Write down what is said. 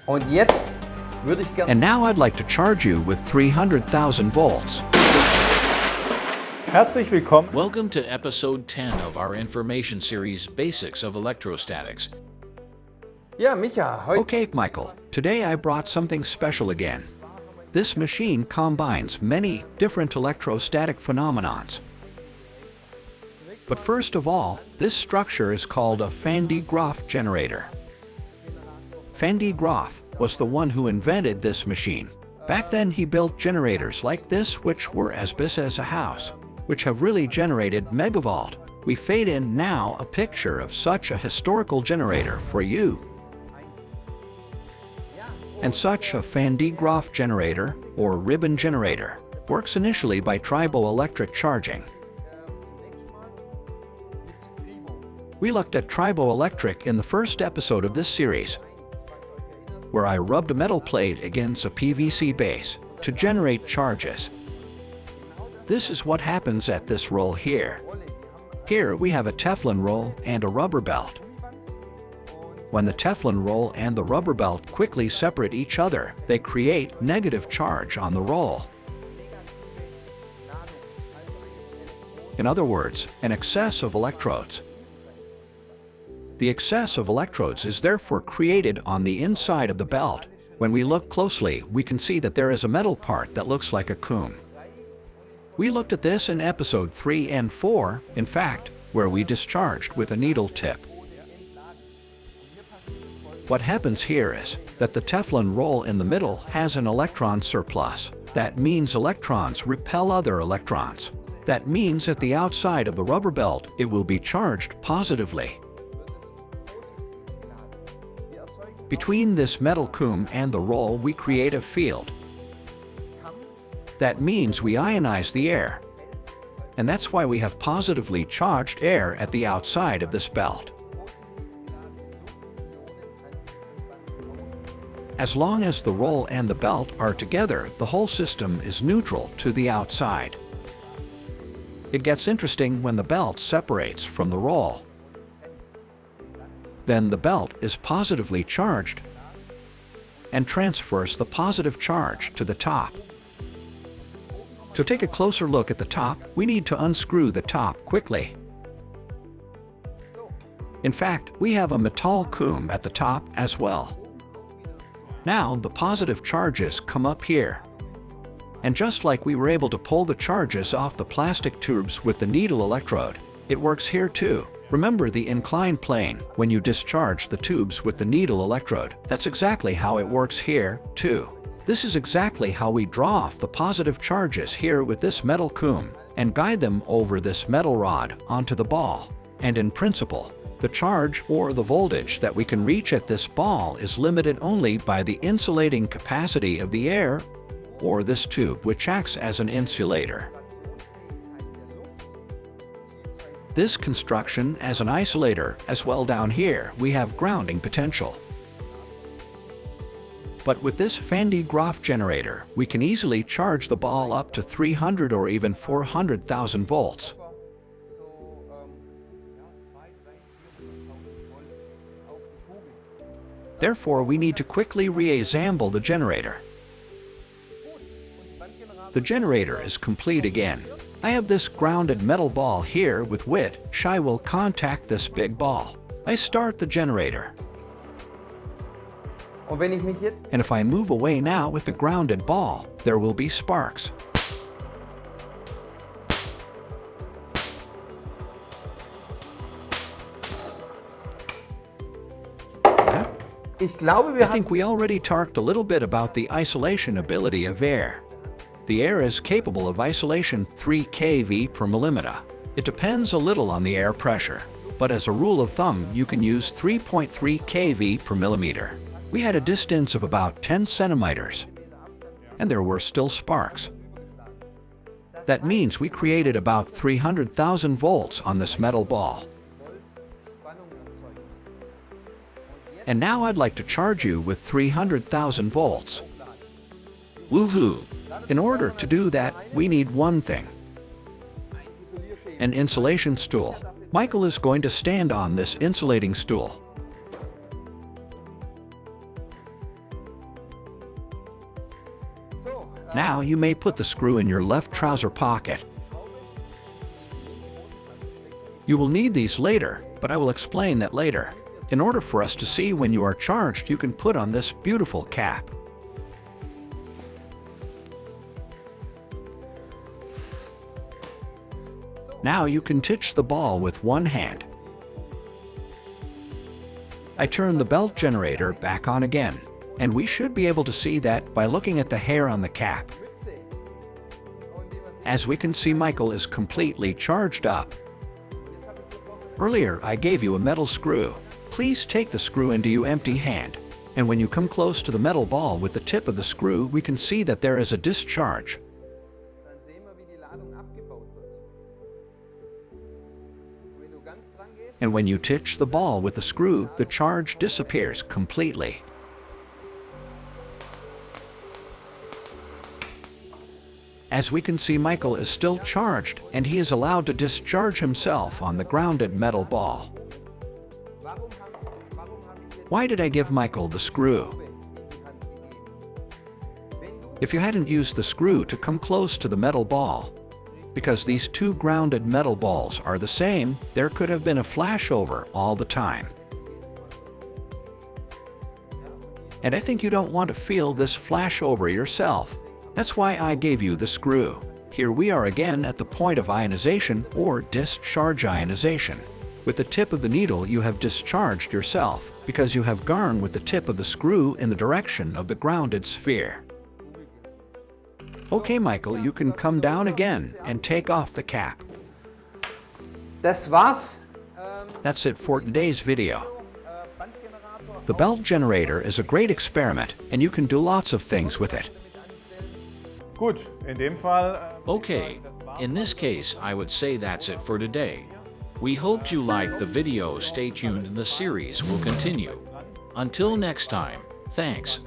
Und jetzt würde ich gerne... And now I'd like to charge you with 300,000 volts. Herzlich willkommen. Welcome to episode 10 of our information series, Basics of Electrostatics. Ja, Micha, heute... Okay, Michael, today I brought something special again. This machine combines many different electrostatic phenomenons. But first of all, this structure is called a Van de Graaff generator. Van de Graaff was the one who invented this machine. Back then he built generators like this which were as big as a house, which have really generated megavolt. We fade in now a picture of such a historical generator for you. And such a Van de Graaff generator, or ribbon generator, works initially by triboelectric charging. We looked at triboelectric in the first episode of this series, where I rubbed a metal plate against a PVC base to generate charges. This is what happens at this roll here. Here we have a Teflon roll and a rubber belt. When the Teflon roll and the rubber belt quickly separate each other, they create negative charge on the roll. In other words, an excess of electrodes. The excess of electrodes is therefore created on the inside of the belt. When we look closely, we can see that there is a metal part that looks like a comb. We looked at this in episode 3 and 4, in fact, where we discharged with a needle tip. What happens here is that the Teflon roll in the middle has an electron surplus. That means electrons repel other electrons. That means at the outside of the rubber belt it will be charged positively. Between this metal comb and the roll we create a field. That means we ionize the air. And that's why we have positively charged air at the outside of this belt. As long as the roll and the belt are together, the whole system is neutral to the outside. It gets interesting when the belt separates from the roll. Then the belt is positively charged and transfers the positive charge to the top. To take a closer look at the top, we need to unscrew the top quickly. In fact, we have a metal comb at the top as well. Now the positive charges come up here. And just like we were able to pull the charges off the plastic tubes with the needle electrode, it works here too. Remember the inclined plane when you discharge the tubes with the needle electrode? That's exactly how it works here too. This is exactly how we draw off the positive charges here with this metal comb and guide them over this metal rod onto the ball. And in principle, the charge or the voltage that we can reach at this ball is limited only by the insulating capacity of the air or this tube which acts as an insulator. This construction as an isolator as well down here we have grounding potential. But with this Van de Graaff generator we can easily charge the ball up to 300 or even 400,000 volts. Therefore, we need to quickly reassemble the generator. The generator is complete again. I have this grounded metal ball here with which I will contact this big ball. I start the generator. And if I move away now with the grounded ball, there will be sparks. I think we already talked a little bit about the isolation ability of air. The air is capable of isolation 3 kV per millimeter. It depends a little on the air pressure, but as a rule of thumb you can use 3.3 kV per millimeter. We had a distance of about 10 centimeters, and there were still sparks. That means we created about 300,000 volts on this metal ball. And now I'd like to charge you with 300,000 volts. Woohoo! In order to do that, we need one thing. An insulation stool. Michael is going to stand on this insulating stool. Now you may put the screw in your left trouser pocket. You will need these later, but I will explain that later. In order for us to see when you are charged, you can put on this beautiful cap. Now you can touch the ball with one hand. I turn the belt generator back on again, and we should be able to see that by looking at the hair on the cap. As we can see, Michael is completely charged up. Earlier, I gave you a metal screw. Please take the screw into your empty hand, and when you come close to the metal ball with the tip of the screw, we can see that there is a discharge. And when you touch the ball with the screw, the charge disappears completely. As we can see, Michael is still charged, and he is allowed to discharge himself on the grounded metal ball. Why did I give Michael the screw? If you hadn't used the screw to come close to the metal ball, because these two grounded metal balls are the same, there could have been a flashover all the time. And I think you don't want to feel this flashover yourself. That's why I gave you the screw. Here we are again at the point of ionization or discharge ionization. With the tip of the needle you have discharged yourself because you have gone with the tip of the screw in the direction of the grounded sphere. Okay, Michael, you can come down again and take off the cap. Das war's. That's it for today's video. The belt generator is a great experiment, and you can do lots of things with it. Gut, in dem Fall. Okay, in this case, I would say that's it for today. We hoped you liked the video. Stay tuned and the series will continue. Until next time, thanks.